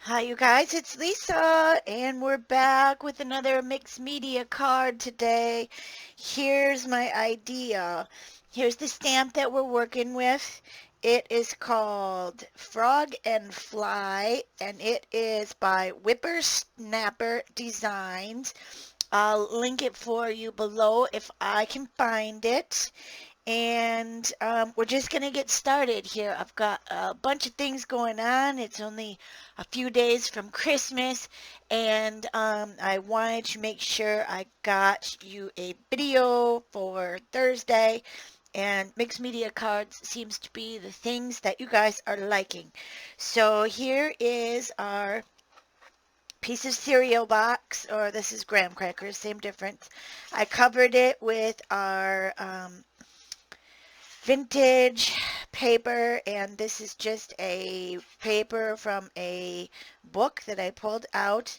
Hi, you guys, it's Lisa, and we're back with another mixed media card today. Here's my idea. Here's the stamp that we're working with. It is called Frog and Fly, and it is by Whippersnapper Designs. I'll link it for you below if I can find it. And we're just going to get started here. I've got a bunch of things going on. It's only a few days from Christmas, and I wanted to make sure I got you a video for Thursday. And mixed media cards seems to be the things that you guys are liking. So here is our piece of cereal box, or this is graham crackers, same difference. I covered it with our vintage paper, and this is just a paper from a book that I pulled out.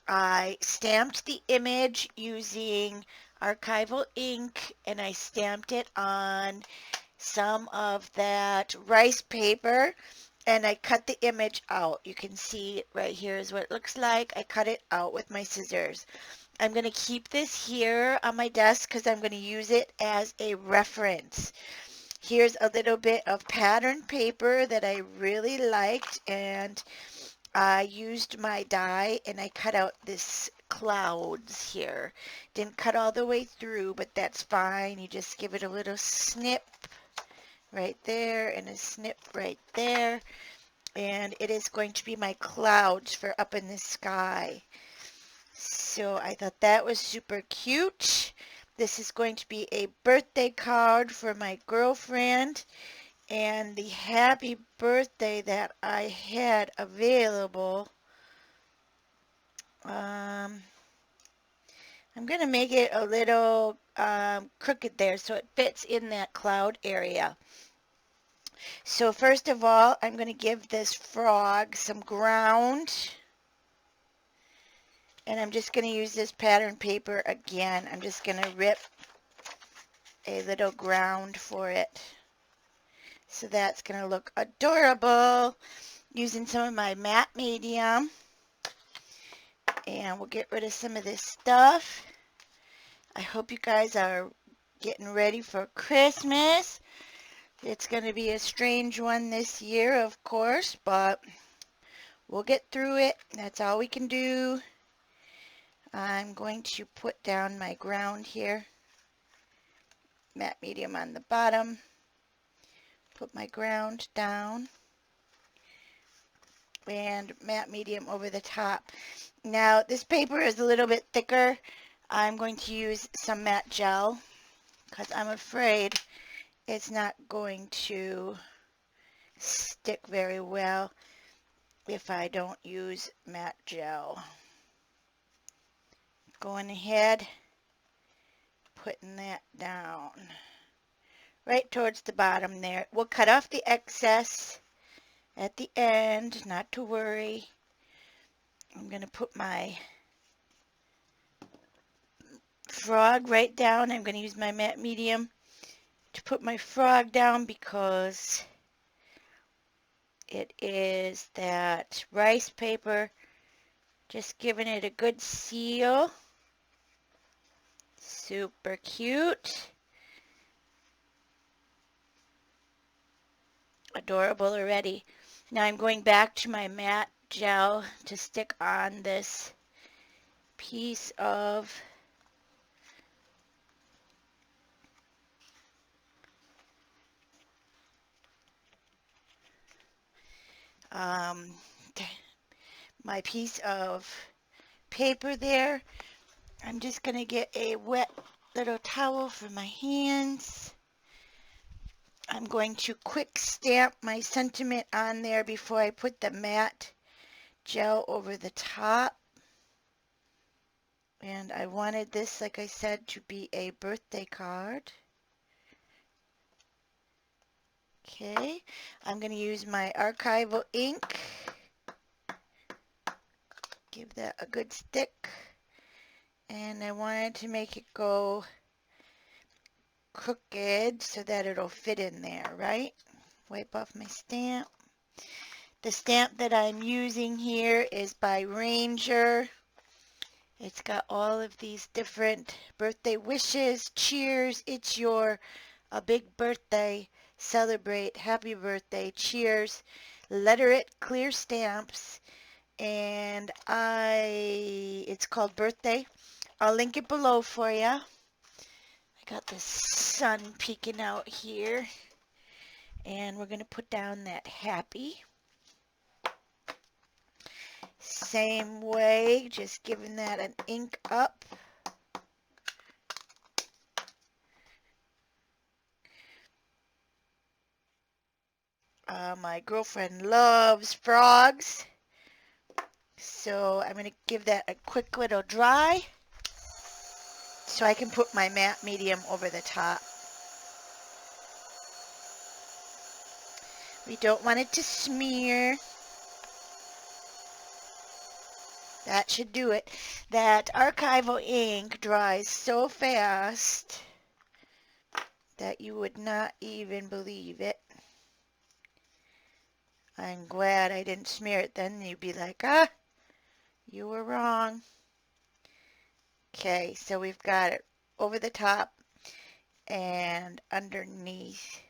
I stamped the image using archival ink, and I stamped it on some of that rice paper, and I cut the image out. You can see it right here is what it looks like. I cut it out with my scissors. I'm going to keep this here on my desk because I'm going to use it as a reference. Here's a little bit of pattern paper that I really liked, and I used my die and I cut out this clouds here. Didn't cut all the way through, but that's fine. You just give it a little snip right there and a snip right there, and it is going to be my clouds for up in the sky. So I thought that was super cute. This is going to be a birthday card for my girlfriend, and the happy birthday that I had available. I'm going to make it a little crooked there so it fits in that cloud area. So first of all, I'm going to give this frog some ground. And I'm just going to use this pattern paper again. I'm just going to rip a little ground for it. So that's going to look adorable using some of my matte medium. And we'll get rid of some of this stuff. I hope you guys are getting ready for Christmas. It's going to be a strange one this year, of course, but we'll get through it. That's all we can do. I'm going to put down my ground here. Matte medium on the bottom. Put my ground down. And matte medium over the top. Now, this paper is a little bit thicker. I'm going to use some matte gel because I'm afraid it's not going to stick very well if I don't use matte gel. Going ahead, putting that down right towards the bottom there. We'll cut off the excess at the end, not to worry. I'm going to put my frog right down. I'm going to use my matte medium to put my frog down because it is that rice paper, just giving it a good seal. Super cute. Adorable already. Now I'm going back to my matte gel to stick on this piece of my piece of paper there. I'm just going to get a wet little towel for my hands. I'm going to quick stamp my sentiment on there before I put the matte gel over the top. And I wanted this, like I said, to be a birthday card. Okay, I'm going to use my archival ink. Give that a good stick. And I wanted to make it go crooked so that it'll fit in there, right? Wipe off my stamp. The stamp that I'm using here is by Ranger. It's got all of these different birthday wishes. Cheers, it's your a big birthday. Celebrate, happy birthday, cheers. Letter it, clear stamps. And it's called birthday. I'll link it below for you. I got the sun peeking out here. And we're going to put down that happy. Same way, just giving that an ink up. My girlfriend loves frogs, so I'm going to give that a quick little dry so I can put my matte medium over the top. We don't want it to smear. That should do it. That archival ink dries so fast that you would not even believe it. I'm glad I didn't smear it then. You'd be like, ah, you were wrong. Okay, so we've got it over the top and underneath.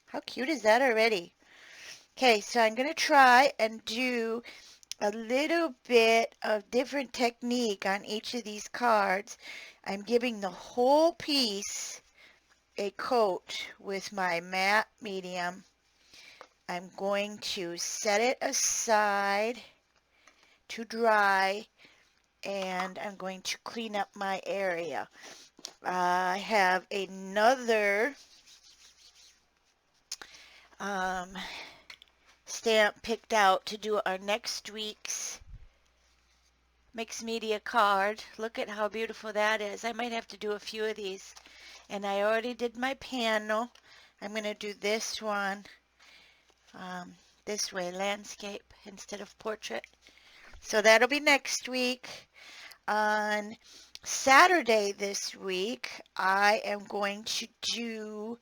How cute is that already? Okay, so I'm going to try and do a little bit of different technique on each of these cards. I'm giving the whole piece a coat with my matte medium. I'm going to set it aside to dry, and I'm going to clean up my area. I have another stamp picked out to do our next week's mixed media card. Look at how beautiful that is. I might have to do a few of these. And I already did my panel. I'm going to do this one this way, landscape instead of portrait. So that'll be next week. On Saturday this week, I am going to do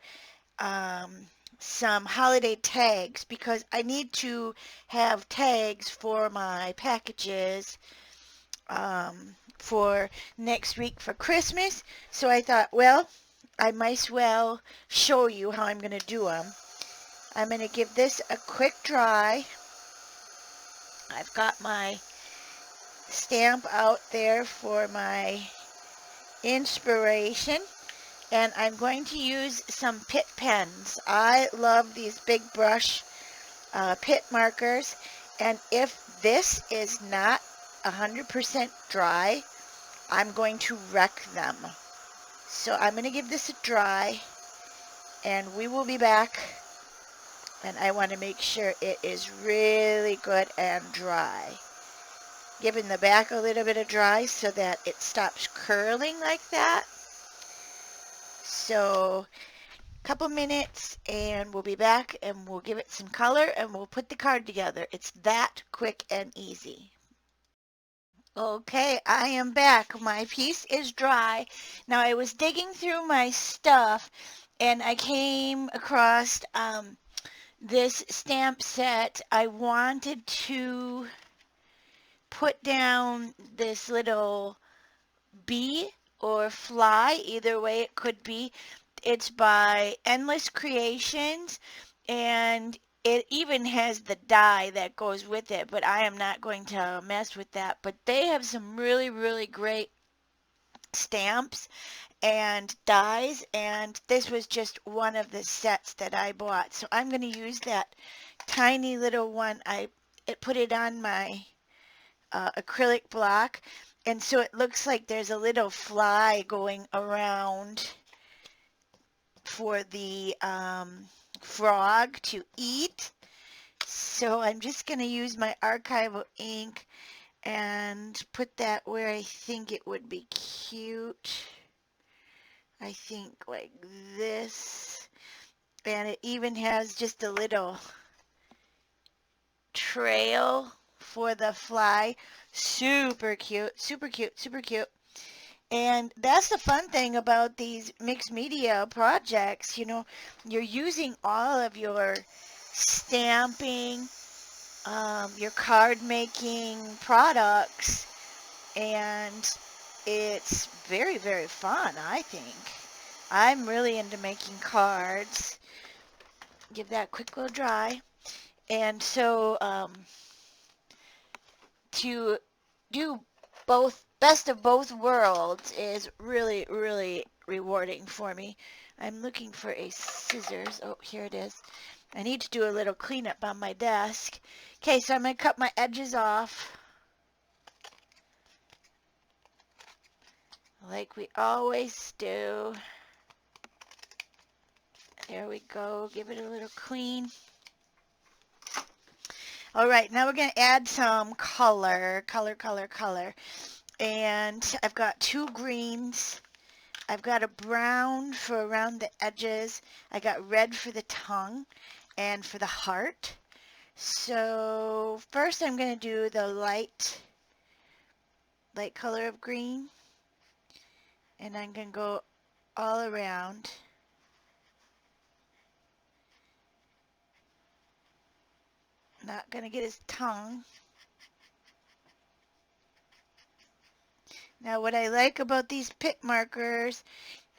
some holiday tags because I need to have tags for my packages for next week for Christmas. So I thought, well, I might as well show you how I'm going to do them. I'm going to give this a quick dry. I've got my stamp out there for my inspiration, and I'm going to use some Pitt pens. I love these big brush Pitt markers, and if this is not 100% dry, I'm going to wreck them. So I'm going to give this a dry, and we will be back, and I want to make sure it is really good and dry. Giving the back a little bit of dry so that it stops curling like that. So a couple minutes and we'll be back and we'll give it some color and we'll put the card together. It's that quick and easy. Okay, I am back. My piece is dry. Now I was digging through my stuff and I came across this stamp set. I wanted to put down this little bee or fly, either way it could be. It's by Endless Creations, and it even has the die that goes with it, but I am not going to mess with that. But they have some really, really great stamps and dies, and this was just one of the sets that I bought. So I'm going to use that tiny little one. Put it on my acrylic block, and so it looks like there's a little fly going around for the frog to eat. So I'm just going to use my archival ink and put that where I think it would be cute. I think like this, and it even has just a little trail for the fly. Super cute, super cute, super cute. And that's the fun thing about these mixed media projects. You know, you're using all of your stamping, your card making products, and it's very, very fun, I think. I'm really into making cards. Give that a quick little dry. And so to do both best of both worlds is really, really rewarding for me. I'm looking for a scissors. Oh, here it is. I need to do a little cleanup on my desk. Okay, so I'm going to cut my edges off like we always do. There we go. Give it a little clean. All right, now we're going to add some color. And I've got 2 greens. I've got a brown for around the edges. I got red for the tongue and for the heart. So first I'm going to do the light color of green. And I'm going to go all around. Not going to get his tongue. Now what I like about these pit markers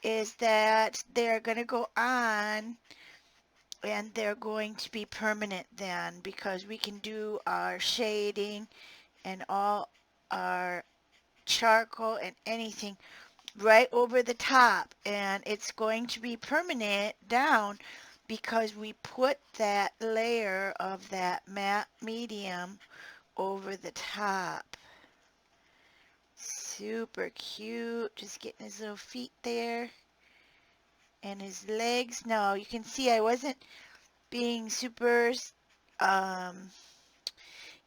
is that they're going to go on and they're going to be permanent then, because we can do our shading and all our charcoal and anything right over the top, and it's going to be permanent down because we put that layer of that matte medium over the top. Super cute. Just getting his little feet there and his legs. Now you can see I wasn't being super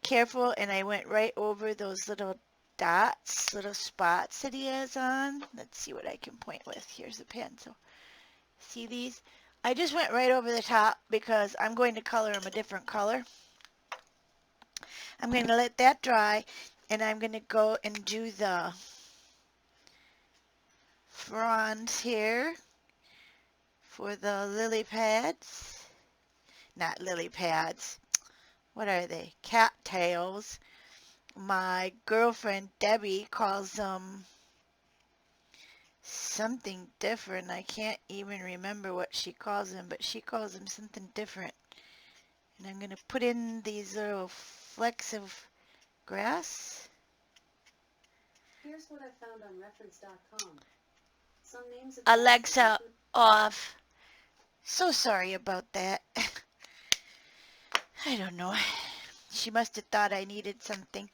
careful, and I went right over those little dots, little spots that he has on. Let's see what I can point with. Here's a pencil. See these? I just went right over the top because I'm going to color him a different color. I'm going to let that dry, and I'm going to go and do the fronds here for the lily pads. Not lily pads. What are they? Cattails. My girlfriend Debbie calls them something different. I can't even remember what she calls them, but she calls them something different. And I'm going to put in these little flecks of grass. Here's what I found on reference.com. Some names of Alexa, off. So sorry about that. I don't know. She must have thought I needed something.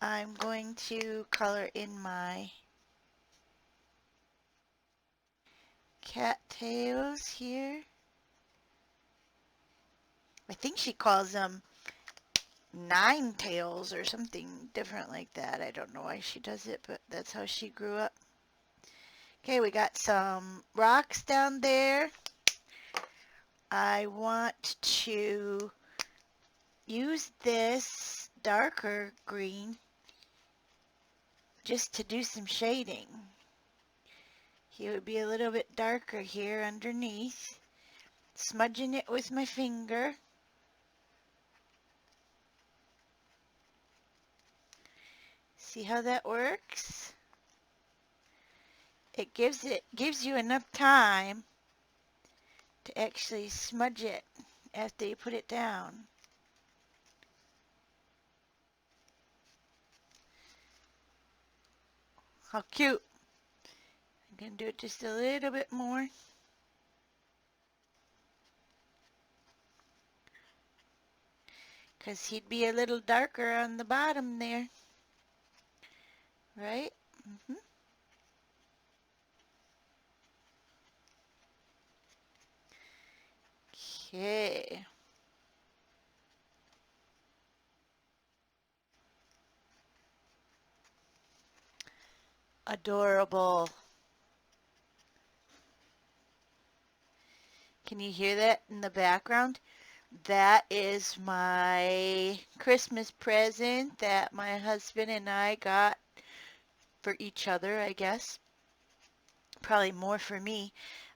I'm going to color in my cattails here. I think she calls them 9 tails or something different like that. I don't know why she does it, but that's how she grew up. Okay, we got some rocks down there. I want to use this darker green just to do some shading. He would be a little bit darker here underneath. Smudging it with my finger. See how that works? It gives you enough time to actually smudge it after you put it down. How cute. I'm going to do it just a little bit more. Because he'd be a little darker on the bottom there. Right? Okay. Adorable. Can you hear that in the background? That is my Christmas present that my husband and I got for each other, I guess. Probably more for me.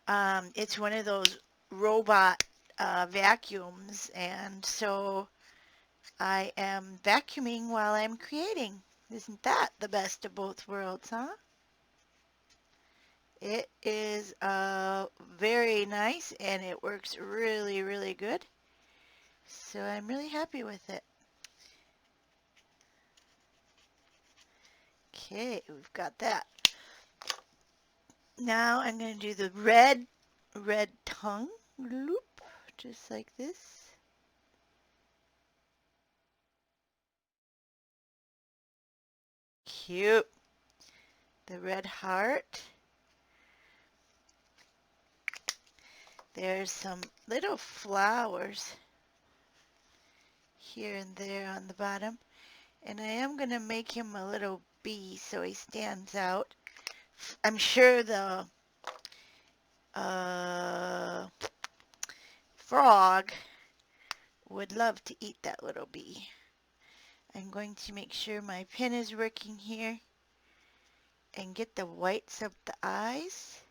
It's one of those robot vacuums, and so I am vacuuming while I'm creating. Isn't that the best of both worlds, huh? It is very nice, and it works really, really good. So I'm really happy with it. Okay, we've got that. Now I'm going to do the red tongue loop, just like this. Cute. The red heart. There's some little flowers here and there on the bottom. And I am going to make him a little bee so he stands out. I'm sure the uh, frog would love to eat that little bee. I'm going to make sure my pen is working here and get the whites of the eyes.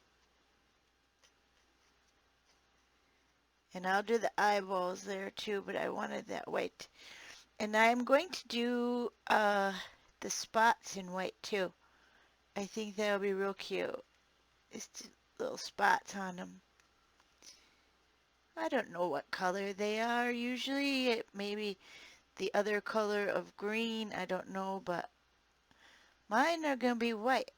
And I'll do the eyeballs there too, but I wanted that white. And I'm going to do the spots in white too. I think that'll be real cute. Just little spots on them. I don't know what color they are usually. It may be the other color of green. I don't know, but mine are going to be white.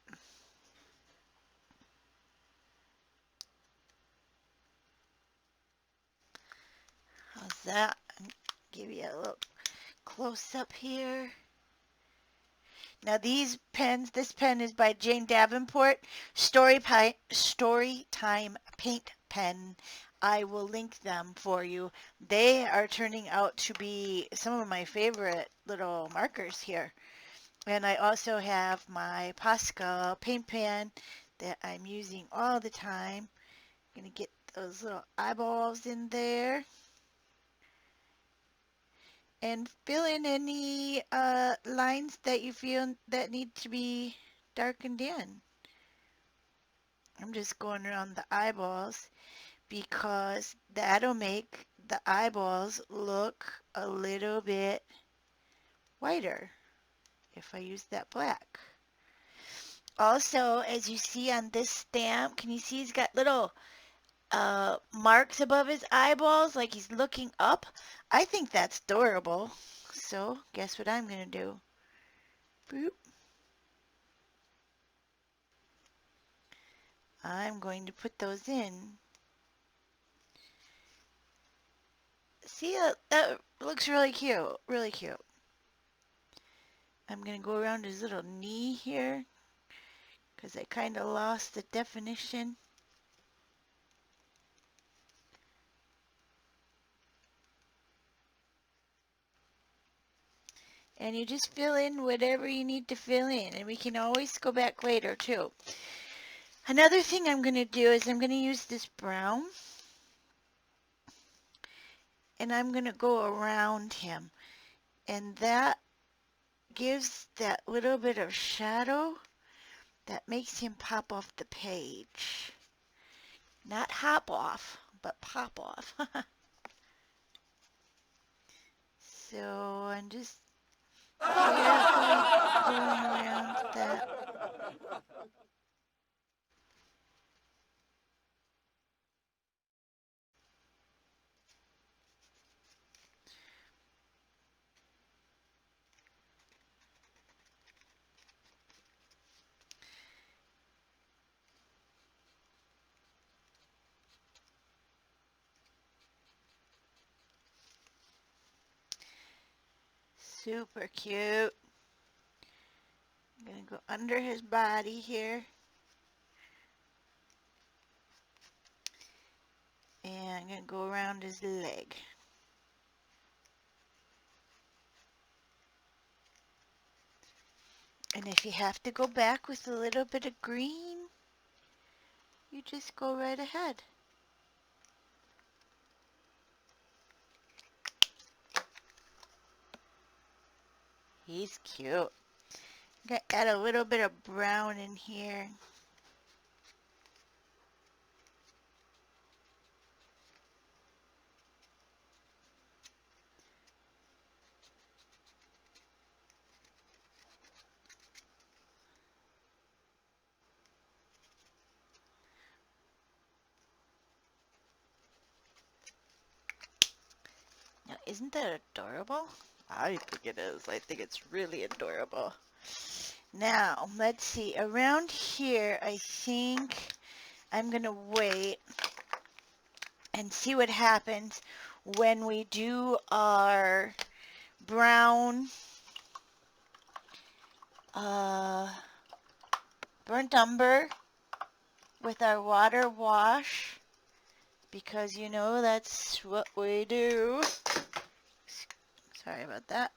How's that? Give you a little close up here. Now these pens, this pen is by Jane Davenport, Storytime Paint Pen. I will link them for you. They are turning out to be some of my favorite little markers here. And I also have my Posca paint pen that I'm using all the time. I'm going to get those little eyeballs in there. And fill in any lines that you feel that need to be darkened in. I'm just going around the eyeballs because that'll make the eyeballs look a little bit whiter if I use that black. Also, as you see on this stamp, can you see he's got little marks above his eyeballs like he's looking up? I think that's adorable. So, guess what I'm going to do? Boop. I'm going to put those in. See, that looks really cute. Really cute. I'm going to go around his little knee here because I kind of lost the definition. And you just fill in whatever you need to fill in. And we can always go back later too. Another thing I'm going to do is I'm going to use this brown. And I'm going to go around him. And that gives that little bit of shadow that makes him pop off the page. Not hop off, but pop off. So I'm just carefully going around that. Super cute. I'm going to go under his body here. And I'm going to go around his leg. And if you have to go back with a little bit of green, you just go right ahead. He's cute. I'm going to add a little bit of brown in here. Isn't that adorable? I think it is. I think it's really adorable. Now, let's see. Around here, I think I'm going to wait and see what happens when we do our brown burnt umber with our water wash, because you know that's what we do. Sorry about that.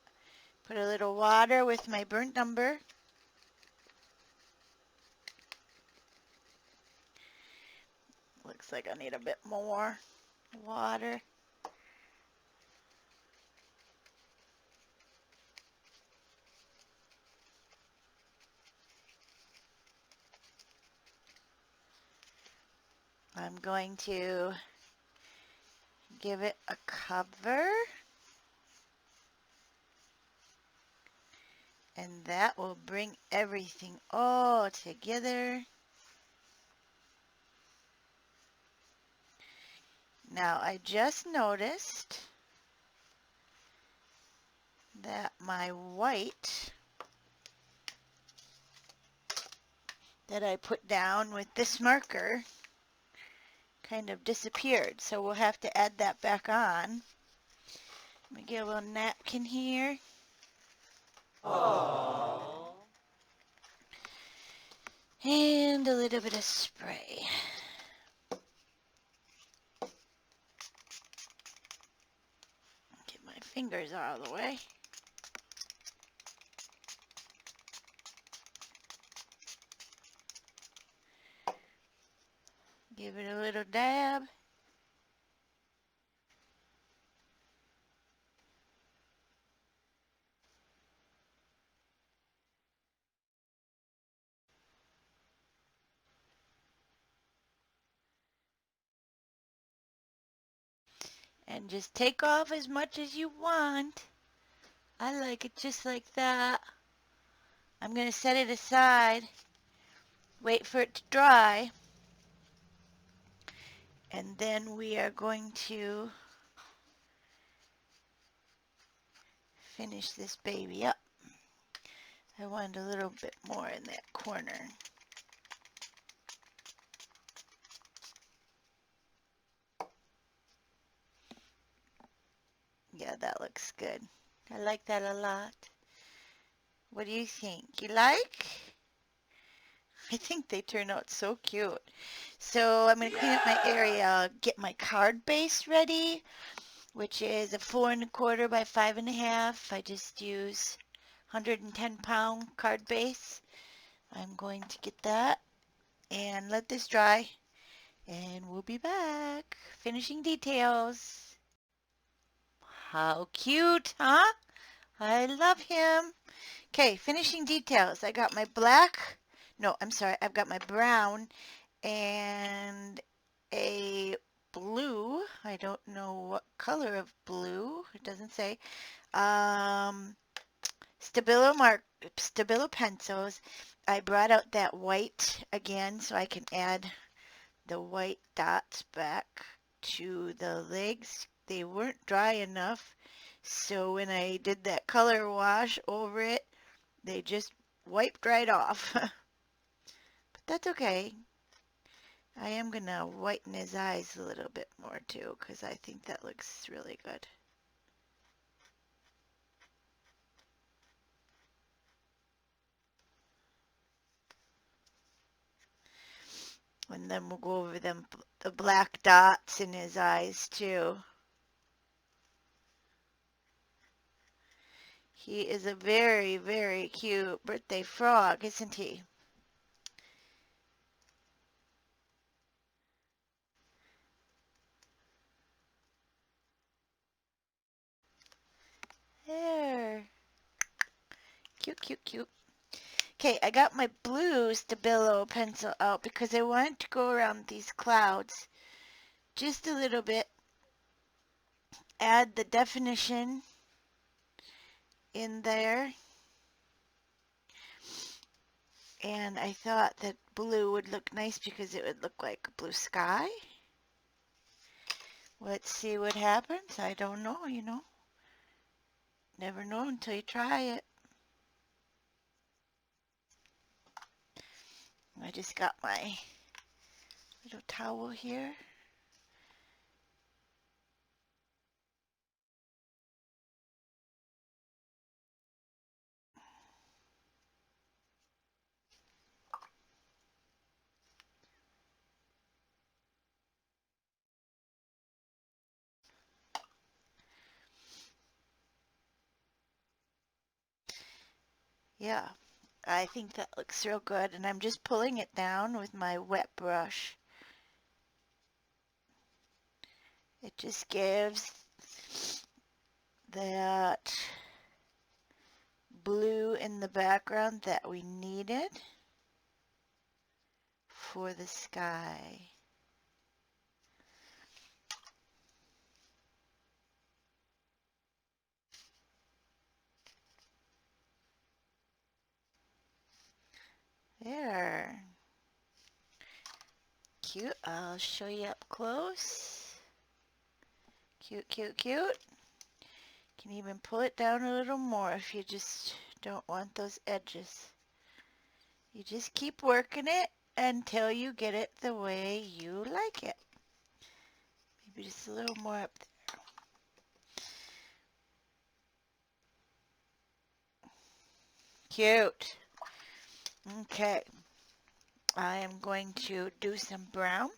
Put a little water with my burnt umber. Looks like I need a bit more water. I'm going to give it a cover, and that will bring everything all together. Now I just noticed that my white that I put down with this marker kind of disappeared, so we'll have to add that back on. Let me get a little napkin here. Aww. And a little bit of spray. Get my fingers out of the way. Give it a little dab. And just take off as much as you want. I like it just like that. I'm going to set it aside. Wait for it to dry. And then we are going to finish this baby up. I wanted a little bit more in that corner. Yeah, that looks good. I like that a lot. What do you think? You like? I think they turn out so cute. So I'm going to clean up my area, get my card base ready, which is a 4 1/4 by 5 1/2. I just use 110-pound card base. I'm going to get that and let this dry, and we'll be back. Finishing details. How cute, huh? I love him. Okay, finishing details. I got my black, no, I'm sorry, I've got my brown and a blue. I don't know what color of blue. It doesn't say. Stabilo pencils. I brought out that white again so I can add the white dots back to the legs. They weren't dry enough, so when I did that color wash over it, they just wiped right off. But that's okay. I am going to whiten his eyes a little bit more too, because I think that looks really good. And then we'll go over the black dots in his eyes too. He is a very, very cute birthday frog, isn't he? There. Cute, cute, cute. Okay, I got my blue Stabilo pencil out because I wanted to go around these clouds just a little bit. Add the definition in there. And I thought that blue would look nice because it would look like a blue sky. Let's see what happens. I don't know, you know. Never know until you try it. I just got my little towel here. Yeah, I think that looks real good, and I'm just pulling it down with my wet brush. It just gives that blue in the background that we needed for the sky. There. Cute. I'll show you up close. Cute, cute, cute. Can even pull it down a little more if you just don't want those edges. You just keep working it until you get it the way you like it. Maybe just a little more up there. Cute. Okay. I am going to do some brown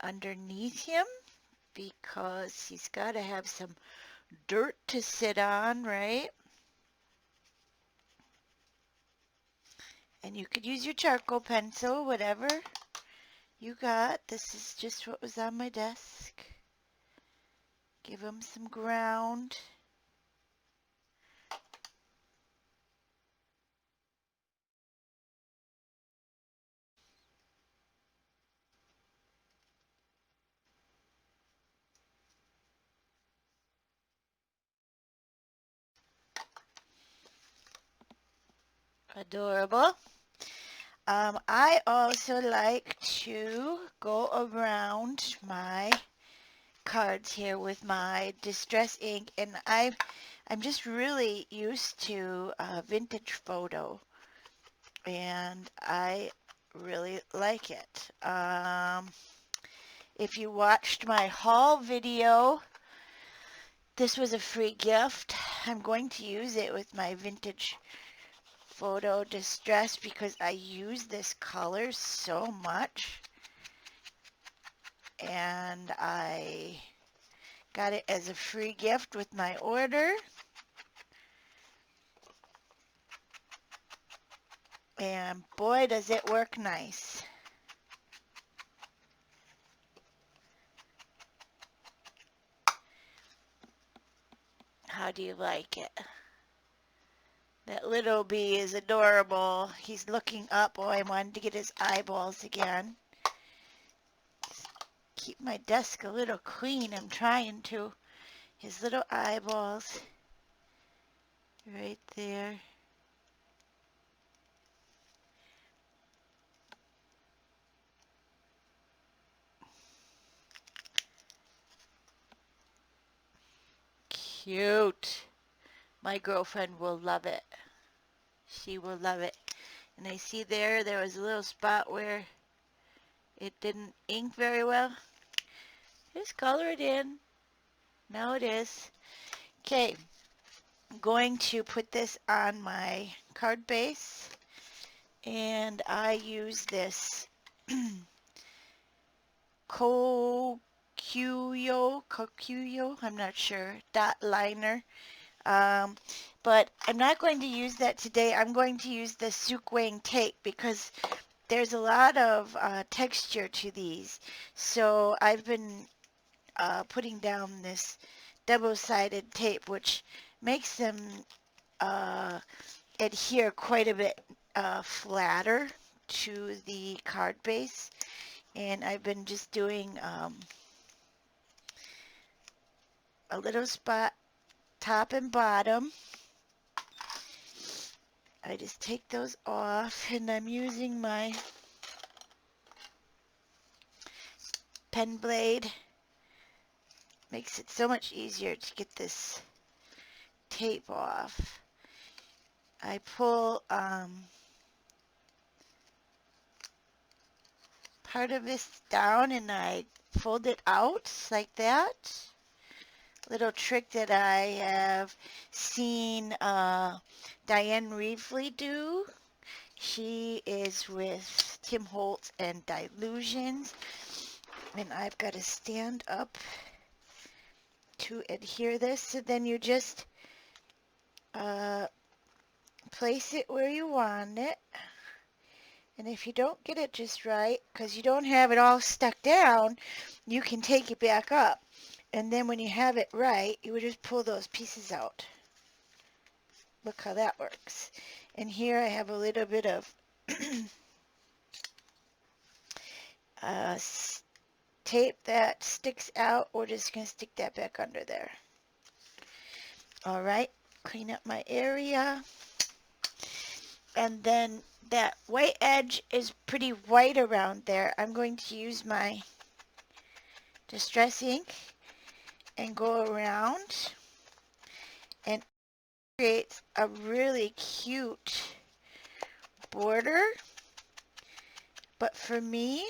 underneath him because he's got to have some dirt to sit on, right? And you could use your charcoal pencil, whatever you got. This is just what was on my desk. Give him some ground. Adorable. I also like to go around my cards here with my distress ink, and I'm just really used to vintage photo, and I really like it. If you watched my haul video, this was a free gift. I'm going to use it with my vintage photo distress because I use this color so much, and I got it as a free gift with my order. And boy, does it work nice. How do you like it? That little bee is adorable. He's looking up. Oh, I wanted to get his eyeballs again. Keep my desk a little clean. I'm trying to. His little eyeballs. Right there. Cute. My girlfriend will love it. She will love it. And I see there was a little spot where it didn't ink very well. Just color it in. Now it is. Okay, I'm going to put this on my card base, and I use this Kokuyo, I'm not sure, dot liner. But I'm not going to use that today. I'm going to use the Sukwang tape because there's a lot of texture to these. So I've been putting down this double-sided tape, which makes them adhere quite a bit flatter to the card base. And I've been just doing a little spot top and bottom. I just take those off, and I'm using my pen blade. Makes it so much easier to get this tape off. I pull part of this down and I fold it out like that. Little trick that I have seen Diane Reevely do. She is with Tim Holtz and Delusions, and I've got to stand up to adhere this. So then you just place it where you want it. And if you don't get it just right, because you don't have it all stuck down, you can take it back up. And then when you have it right, you would just pull those pieces out. Look how that works. And here I have a little bit of tape that sticks out. We're just going to stick that back under there. All right, clean up my area. And then that white edge is pretty white around there. I'm going to use my Distress ink and go around and create a really cute border. But for me,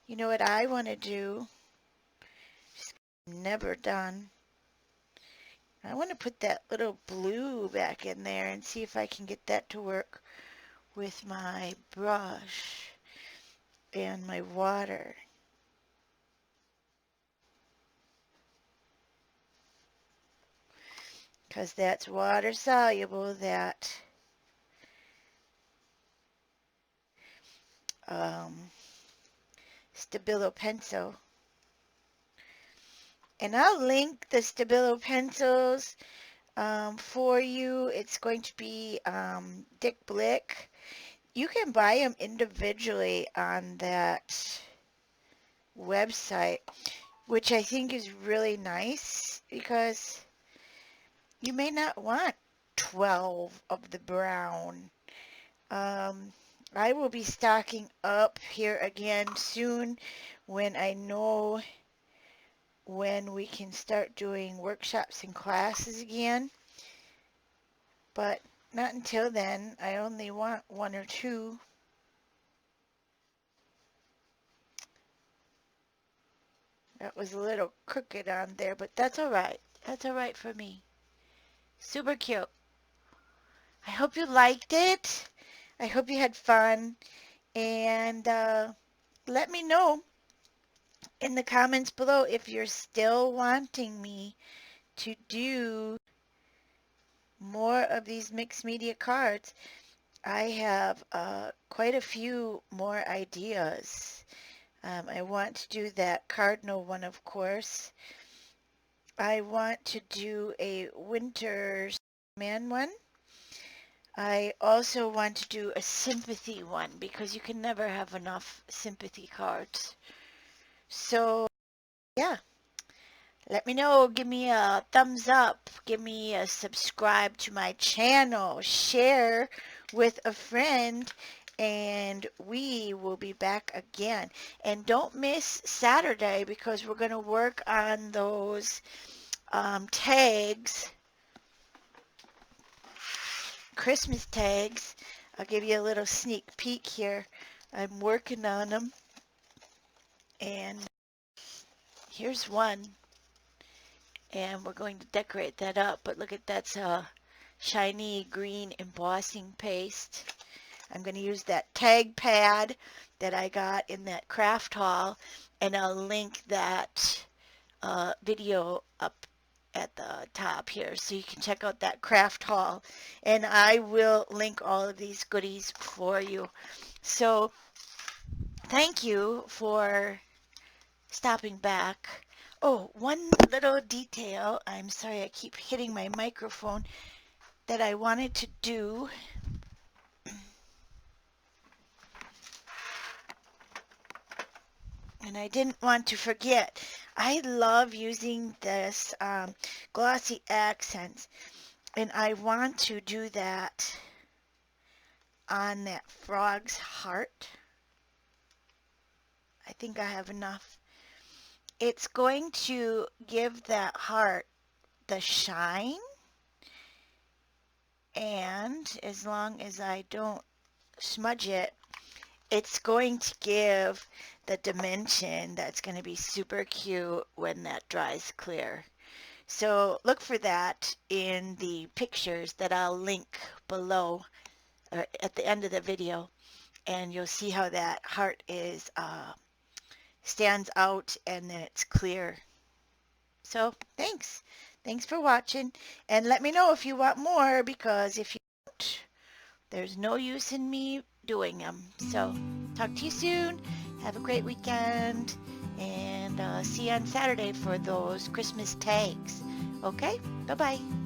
you know what I want to do? Never done. I want to put that little blue back in there and see if I can get that to work with my brush and my water. Because that's water soluble, that Stabilo pencil. And I'll link the Stabilo pencils for you. It's going to be Dick Blick. You can buy them individually on that website, which I think is really nice because you may not want 12 of the brown. I will be stocking up here again soon when I know when we can start doing workshops and classes again. But not until then. I only want 1 or 2. That was a little crooked on there, but that's all right. That's all right for me. Super cute. I hope you liked it. I hope you had fun. And let me know in the comments below if you're still wanting me to do more of these mixed media cards. I have quite a few more ideas. I want to do that cardinal one, of course. I want to do a winter man one. I also want to do a sympathy one because you can never have enough sympathy cards. So, yeah. Let me know. Give me a thumbs up. Give me a subscribe to my channel. Share with a friend. And we will be back again. And don't miss Saturday because we're going to work on those tags, Christmas tags. I'll give you a little sneak peek here. I'm working on them. And here's one. And we're going to decorate that up. But look at that's a shiny green embossing paste. I'm going to use that tag pad that I got in that craft haul, and I'll link that video up at the top here so you can check out that craft haul, and I will link all of these goodies for you. So thank you for stopping back. Oh, one little detail, I'm sorry I keep hitting my microphone, that I wanted to do. And I didn't want to forget. I love using this glossy accents. And I want to do that on that frog's heart. I think I have enough. It's going to give that heart the shine, and as long as I don't smudge it, it's going to give the dimension that's going to be super cute when that dries clear. So look for that in the pictures that I'll link below or at the end of the video, and you'll see how that heart is stands out and then it's clear. So thanks. Thanks for watching, and let me know if you want more, because if you don't, there's no use in me doing them. So talk to you soon. Have a great weekend, and see you on Saturday for those Christmas tags. Okay? Bye-bye.